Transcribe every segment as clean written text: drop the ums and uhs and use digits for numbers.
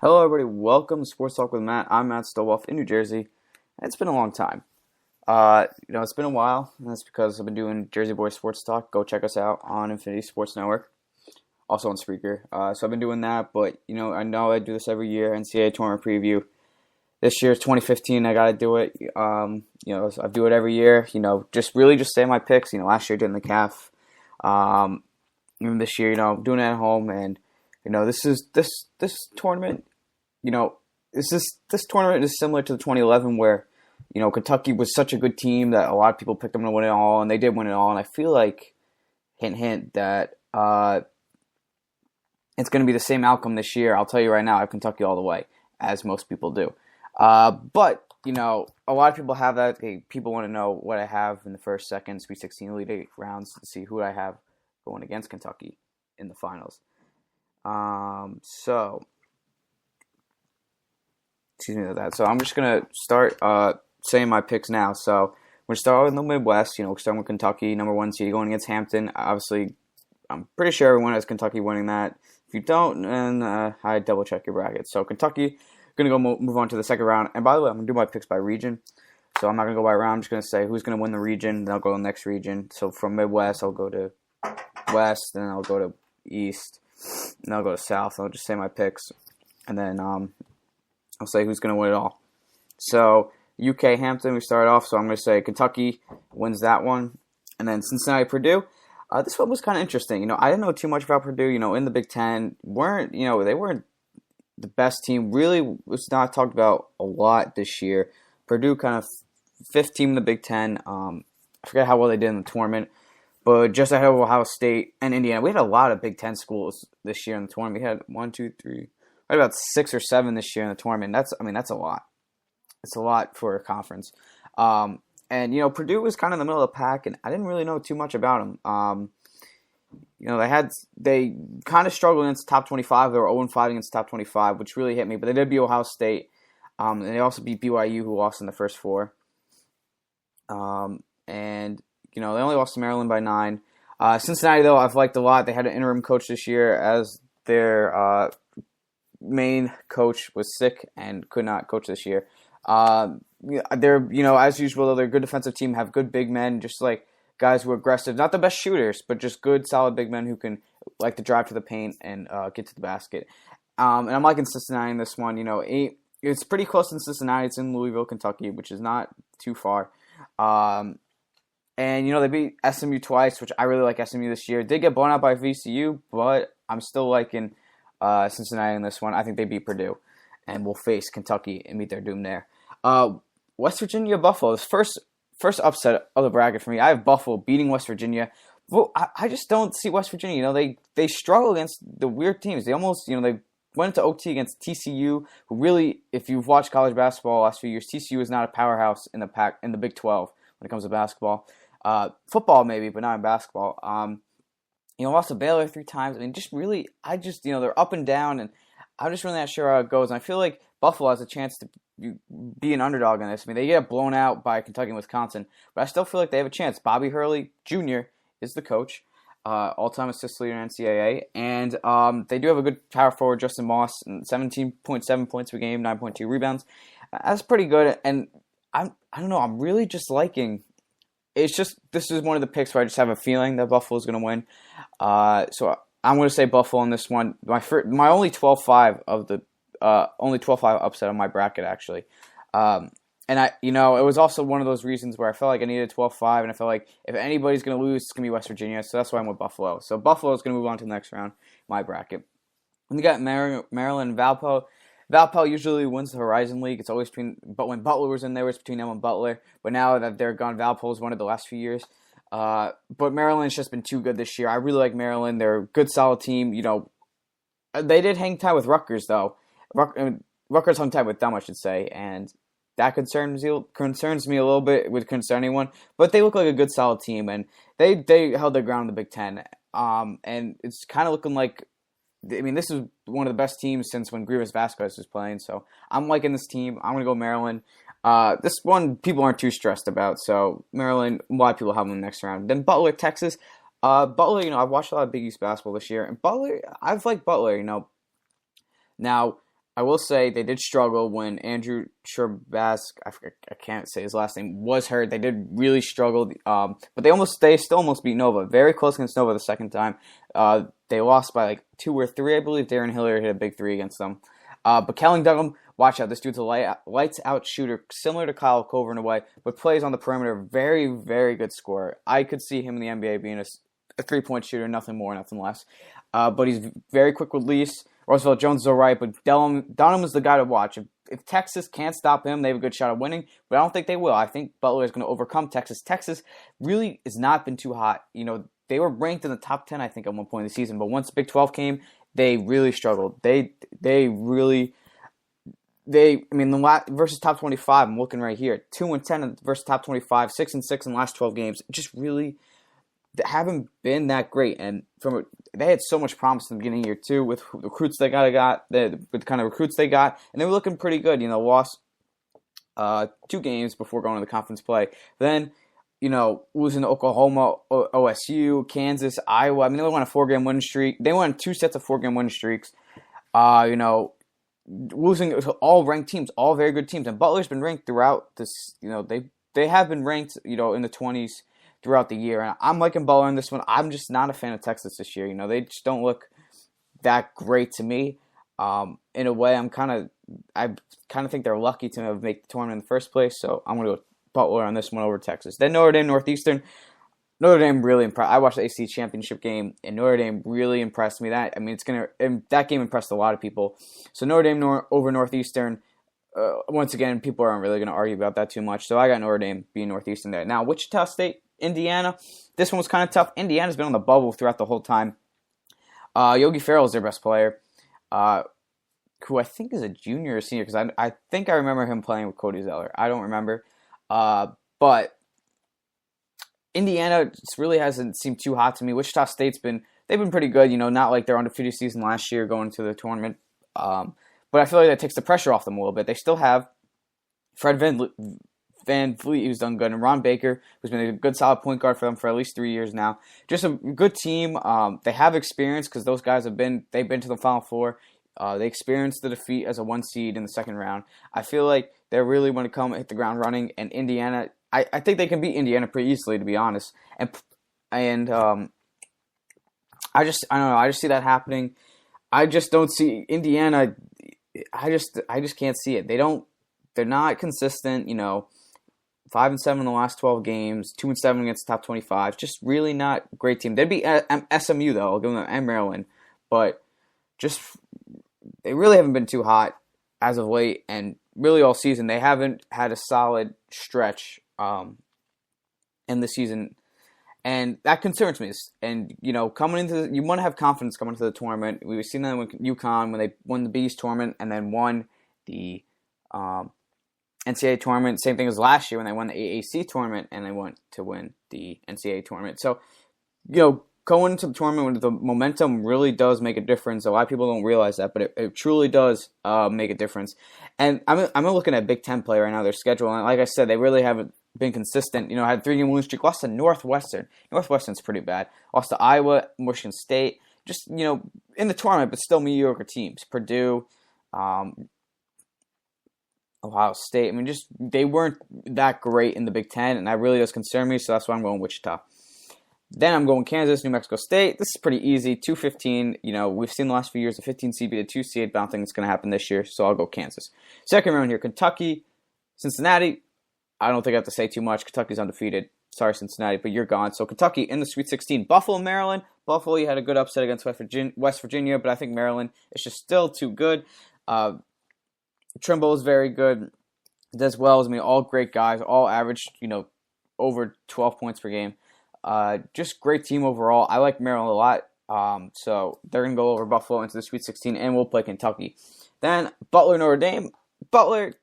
Hello, everybody. Welcome to Sports Talk with Matt. I'm Matt Stowolf in New Jersey. It's been a long time. It's been a while, and that's because I've been doing Jersey Boys Sports Talk. Go check us out on Infinity Sports Network, also on Spreaker. So I've been doing that, but I know I do this every year. NCAA Tournament Preview. This year is 2015. I got to do it. So I do it every year. Just say my picks. Last year I did in the CAF. Even this year, I'm doing it at home, and this tournament. This tournament is similar to the 2011 where, Kentucky was such a good team that a lot of people picked them to win it all, and they did win it all. And I feel like, hint, that it's going to be the same outcome this year. I'll tell you right now, I have Kentucky all the way, as most people do. But a lot of people have that. People want to know what I have in the first, second, Sweet 16, Elite 8 rounds to see who I have going against Kentucky in the finals. Excuse me for that. So I'm just going to start saying my picks now. So we're going to start with the Midwest. We're starting with Kentucky, number 1 seed, going against Hampton. Obviously, I'm pretty sure everyone has Kentucky winning that. If you don't, then I double-check your bracket. So Kentucky, going to go move on to the second round. And by the way, I'm going to do my picks by region. So I'm not going to go by round. I'm just going to say who's going to win the region. Then I'll go to the next region. So from Midwest, I'll go to West. Then I'll go to East. And I'll go to South. I'll just say my picks. And then I'll say who's going to win it all. So UK Hampton, we start off. So I'm going to say Kentucky wins that one. And then Cincinnati Purdue. This one was kind of interesting. I didn't know too much about Purdue. In the Big Ten, they weren't the best team. Really was not talked about a lot this year. Purdue kind of fifth team in the Big Ten. I forget how well they did in the tournament. But just ahead of Ohio State and Indiana. We had a lot of Big Ten schools this year in the tournament. We had 1, 2, 3, right about 6 or 7 this year in the tournament. That's a lot. It's a lot for a conference. And Purdue was kind of in the middle of the pack, and I didn't really know too much about them. They kind of struggled against top 25. They were 0-5 against top 25, which really hit me. But they did beat Ohio State. And they also beat BYU, who lost in the first 4. They only lost to Maryland by 9. Cincinnati, though, I've liked a lot. They had an interim coach this year as their main coach was sick and could not coach this year. They're, as usual, though, they're a good defensive team, have good big men, just like guys who are aggressive. Not the best shooters, but just good, solid big men who can like to drive to the paint and get to the basket. And I'm liking Cincinnati in this one. It's pretty close in Cincinnati. It's in Louisville, Kentucky, which is not too far. And they beat SMU twice, which I really like SMU this year. Did get blown out by VCU, but I'm still liking Cincinnati in this one. I think they beat Purdue and will face Kentucky and meet their doom there. West Virginia, Buffalo. This first upset of the bracket for me. I have Buffalo beating West Virginia. Well, I just don't see West Virginia. They struggle against the weird teams. They almost, they went into OT against TCU, who really, if you've watched college basketball the last few years, TCU is not a powerhouse in the Big 12 when it comes to basketball. Football maybe, but not in basketball. Lost to Baylor 3 times. They're up and down, and I'm just really not sure how it goes. And I feel like Buffalo has a chance to be an underdog in this. They get blown out by Kentucky and Wisconsin, but I still feel like they have a chance. Bobby Hurley Jr. is the coach, all-time assist leader in NCAA, and they do have a good power forward, Justin Moss, 17.7 points per game, 9.2 rebounds. That's pretty good, and I don't know. I'm really just liking. It's just this is one of the picks where I just have a feeling that Buffalo is going to win. So I'm going to say Buffalo in this one. My only 12-5 of the only 12-5 upset on my bracket actually. And it was also one of those reasons where I felt like I needed 12-5, and I felt like if anybody's going to lose, it's going to be West Virginia. So that's why I'm with Buffalo. So Buffalo is going to move on to the next round, my bracket. And you got Maryland and Valpo. Valpo usually wins the Horizon League. It's always but when Butler was in there, it's between them and Butler. But now that they're gone, Valpo's won it the last few years. But Maryland's just been too good this year. I really like Maryland. They're a good, solid team. They did hang tight with Rutgers, though. Rutgers hung tight with them, I should say, and that concerns me a little bit. It would concern anyone. But they look like a good, solid team, and they held their ground in the Big Ten. And it's kind of looking like. This is one of the best teams since when Grievous Vasquez was playing. So I'm liking this team. I'm going to go Maryland. This one people aren't too stressed about. So Maryland, a lot of people have them in the next round. Then Butler, Texas. Butler, I've watched a lot of Big East basketball this year. And Butler, I've liked Butler, Now, I will say they did struggle when Andrew Sherbask, I can't say his last name, was hurt. They did really struggle, but they still almost beat Nova. Very close against Nova the second time. They lost by like 2 or 3, I believe. Darren Hilliard hit a big 3 against them. But Kelling Duggan, watch out. This dude's a lights-out shooter, similar to Kyle Cover in a way, but plays on the perimeter. Very, very good scorer. I could see him in the NBA being a three-point shooter, nothing more, nothing less. But he's very quick release. Roosevelt Jones is all right, but Dunham is the guy to watch. If Texas can't stop him, they have a good shot at winning, but I don't think they will. I think Butler is going to overcome Texas. Texas really has not been too hot. They were ranked in the top 10, I think, at one point in the season, but once Big 12 came, they really struggled. Versus top 25, I'm looking right here, 2-10 versus top 25, 6-6 in the last 12 games. Just really haven't been that great, and they had so much promise in the beginning of year 2 with the recruits they got, with the kind of recruits they got, and they were looking pretty good. Lost 2 games before going to the conference play. Then, losing to Oklahoma, OSU, Kansas, Iowa. They went on a 4-game winning streak. They went on 2 sets of 4-game winning streaks. Losing to all ranked teams, all very good teams, and Butler's been ranked throughout this. They have been ranked, in the 20s. Throughout the year, and I'm liking Butler in this one. I'm just not a fan of Texas this year. They just don't look that great to me. In a way, I kind of think they're lucky to have made the tournament in the first place. So I'm going to go Butler on this one over Texas. Then Notre Dame, Northeastern. Notre Dame really impressed. I watched the ACC championship game, and Notre Dame really impressed me. That game impressed a lot of people. So Notre Dame over Northeastern. Once again, people aren't really going to argue about that too much. So I got Notre Dame being Northeastern there. Now, Wichita State, Indiana. This one was kind of tough. Indiana's been on the bubble throughout the whole time. Yogi Ferrell is their best player, who I think is a junior or senior, because I think I remember him playing with Cody Zeller. I don't remember. But Indiana just really hasn't seemed too hot to me. Wichita State's they've been pretty good, not like their undefeated season last year going to the tournament. But I feel like that takes the pressure off them a little bit. They still have Fred Van Vliet, who's done good, and Ron Baker, who's been a good solid point guard for them for at least 3 years now. Just a good team. They have experience because those guys they've been to the Final Four. They experienced the defeat as a 1 seed in the second round. I feel like they really want to come hit the ground running, and Indiana, I think they can beat Indiana pretty easily, to be honest. And I don't know. I just see that happening. I just don't see Indiana. I just can't see it. They're not consistent. 5-7 in the last 12 games, 2-7 against the top 25. Just really not a great team. They'd be SMU though. I'll give them and Maryland, but they really haven't been too hot as of late, and really all season they haven't had a solid stretch in the season, and that concerns me. And coming into you want to have confidence coming into the tournament. We've seen that with UConn when they won the Bees tournament and then won the NCAA tournament. Same thing as last year when they won the AAC tournament and they went to win the NCAA tournament. So, going into the tournament with the momentum really does make a difference. A lot of people don't realize that, but it truly does make a difference. And I'm looking at Big Ten play right now, their schedule. And like I said, they really haven't been consistent. Had a 3-game winning streak, lost to Northwestern. Northwestern's pretty bad. Lost to Iowa, Michigan State. Just, in the tournament, but still mediocre teams. Purdue, Ohio State. They weren't that great in the Big Ten, and that really does concern me, so that's why I'm going Wichita. Then I'm going Kansas, New Mexico State. This is pretty easy, 2-15. We've seen the last few years a 15 seed beat a 2 seed, but I don't think it's going to happen this year, so I'll go Kansas. Second round here, Kentucky, Cincinnati. I don't think I have to say too much. Kentucky's undefeated. Sorry, Cincinnati, but you're gone. So Kentucky in the Sweet 16. Buffalo, Maryland. Buffalo, you had a good upset against West Virginia, but I think Maryland is just still too good. Trimble is very good, as well as all great guys, all averaged, over 12 points per game. Just great team overall. I like Maryland a lot, so they're gonna go over Buffalo into the Sweet 16, and we'll play Kentucky. Then Butler, Notre Dame. Butler,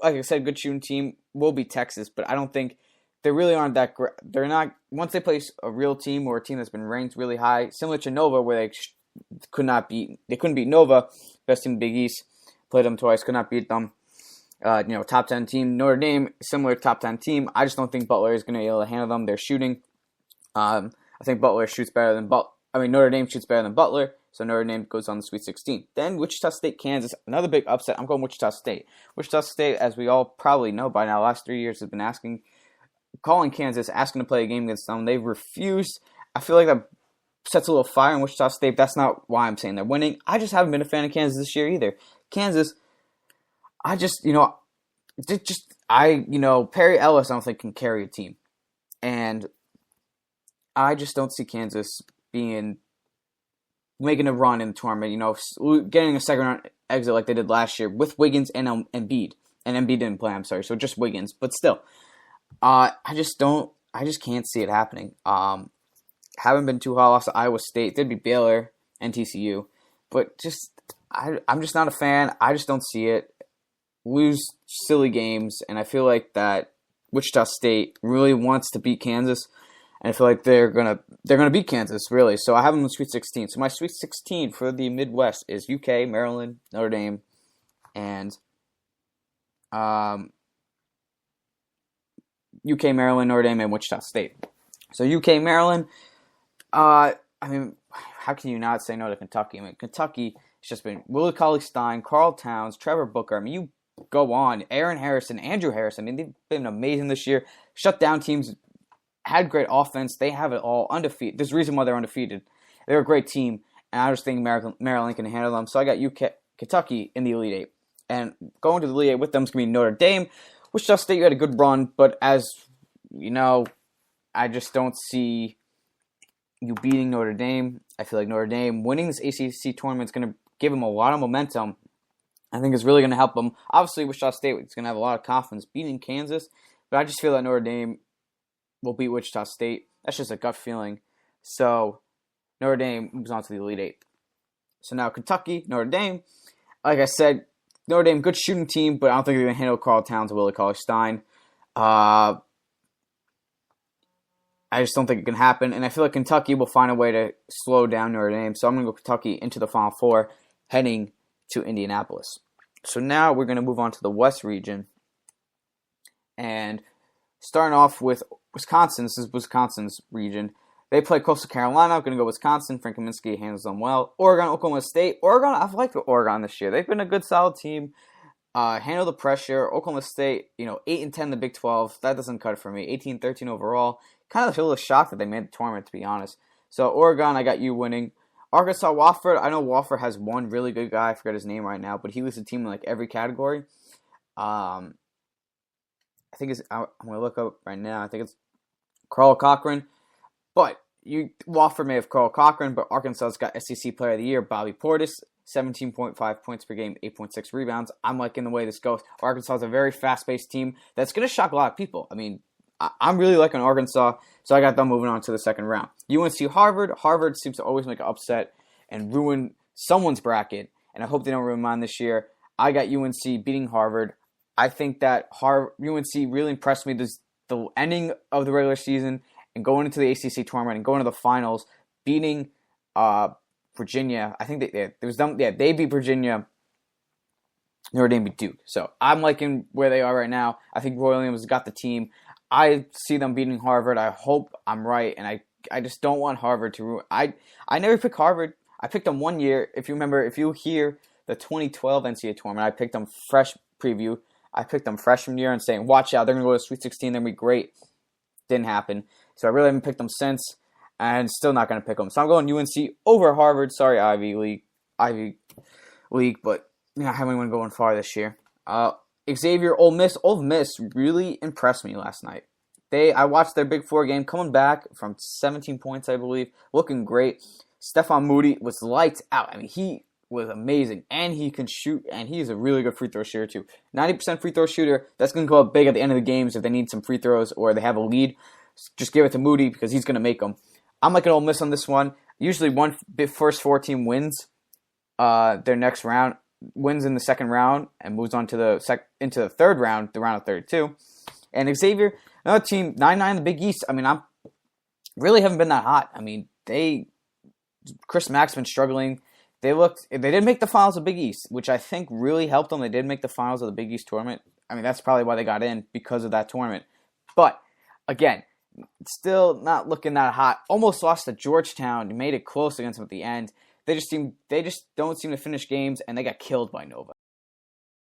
like I said, good shooting team. Will be Texas, but I don't think they really aren't that great. They're not. Once they place a real team or a team that's been ranked really high, similar to Nova, where they couldn't beat Nova, best team in the Big East. Played them twice, could not beat them. Top 10 team. Notre Dame, similar top 10 team. I just don't think Butler is going to be able to handle them. They're shooting. I think Notre Dame shoots better than Butler. So Notre Dame goes on the Sweet 16. Then Wichita State, Kansas, another big upset. I'm going Wichita State. Wichita State, as we all probably know by now, the last 3 years have been calling Kansas, asking to play a game against them. They've refused. I feel like that sets a little fire in Wichita State. That's not why I'm saying they're winning. I just haven't been a fan of Kansas this year either. Kansas, Perry Ellis, I don't think can carry a team. And I just don't see Kansas making a run in the tournament, getting a second round exit like they did last year with Wiggins and Embiid. And Embiid didn't play, I'm sorry, so just Wiggins. But still, I just can't see it happening. Haven't been too hot, lost to Iowa State. Did beat Baylor and TCU. But I'm just not a fan. I just don't see it. Lose silly games, and I feel like that Wichita State really wants to beat Kansas. And I feel like they're gonna beat Kansas, really. So I have them in the Sweet 16. So my Sweet 16 for the Midwest is UK, Maryland, Notre Dame, and UK, Maryland, Notre Dame, and Wichita State. So UK, Maryland. How can you not say no to Kentucky? Kentucky has just been Willie Cauley-Stein, Karl Towns, Trevor Booker. You go on. Aaron Harrison, Andrew Harrison. They've been amazing this year. Shut down teams. Had great offense. They have it all. Undefeated. There's a reason why they're undefeated. They're a great team, and I just think Maryland can handle them. So I got Kentucky in the Elite Eight. And going to the Elite Eight with them is going to be Notre Dame. Wichita State, you had a good run, but as you know, I just don't see you beating Notre Dame. I feel like Notre Dame winning this ACC tournament is going to give them a lot of momentum. I think it's really going to help them. Obviously, Wichita State is going to have a lot of confidence beating Kansas, but I just feel that Notre Dame will beat Wichita State. That's just a gut feeling. So Notre Dame moves on to the Elite Eight. So now Kentucky, Notre Dame. Like I said, Notre Dame, good shooting team, but I don't think they're going to handle Karl Towns and Willie Cauley-Stein. I just don't think it can happen. And I feel like Kentucky will find a way to slow down Notre Dame. So I'm going to go Kentucky into the Final Four, heading to Indianapolis. So now we're going to move on to the West region. And starting off with Wisconsin. This is Wisconsin's region. They play Coastal Carolina. I'm going to go Wisconsin. Frank Kaminsky handles them well. Oregon, Oklahoma State. Oregon, I've liked Oregon this year. They've been a good, solid team. Handle the pressure. Oklahoma State, 8-10 in the Big 12. That doesn't cut it for me. 18-13 overall. Kind of feel a little shocked that they made the tournament, to be honest. So Oregon, I got you winning. Arkansas, Wofford. I know Wofford has one really good guy. I forget his name right now, but he leads the team in every category. I think I'm going to look up right now. I think it's Carl Cochran. But Wofford may have Carl Cochran, but Arkansas's got SEC Player of the Year, Bobby Portis, 17.5 points per game, 8.6 rebounds. I'm liking the way this goes. Arkansas is a very fast-paced team that's going to shock a lot of people. I'm really liking Arkansas, so I got them moving on to the second round. UNC Harvard. Harvard seems to always make an upset and ruin someone's bracket, and I hope they don't ruin mine this year. I got UNC beating Harvard. I think that UNC really impressed me the ending of the regular season and going into the ACC tournament and going to the finals, beating Virginia. I think they beat Virginia. Notre Dame beat Duke. So I'm liking where they are right now. I think Roy Williams has got the team. I see them beating Harvard. I hope I'm right, and I just don't want Harvard to ruin. I never picked Harvard. I picked them one year. If you remember, if you hear the 2012 NCAA tournament, I picked them fresh preview. I picked them freshman year and saying, watch out, they're going to go to the Sweet 16, they're going to be great. Didn't happen. So I really haven't picked them since, and still not going to pick them. So I'm going UNC over Harvard. Sorry, Ivy League, but I haven't even going far this year. Xavier, Ole Miss. Ole Miss really impressed me last night. I watched their Big Four game, coming back from 17 points, I believe, looking great. Stephon Moody was lights out. He was amazing, and he can shoot, and he is a really good free throw shooter too. 90% free throw shooter. That's going to go up big at the end of the games if they need some free throws or they have a lead. Just give it to Moody because he's going to make them. I'm liking Ole Miss on this one. Usually first four team wins their next round, wins in the second round, and moves on to into the third round, the round of 32. And Xavier, another team, 9-9 in the Big East. I'm really haven't been that hot. Chris Mack's been struggling. They did make the finals of Big East, which I think really helped them. They did make the finals of the Big East tournament. That's probably why they got in, because of that tournament. But again, still not looking that hot. Almost lost to Georgetown. Made it close against them at the end. They just don't seem to finish games, and they got killed by Nova.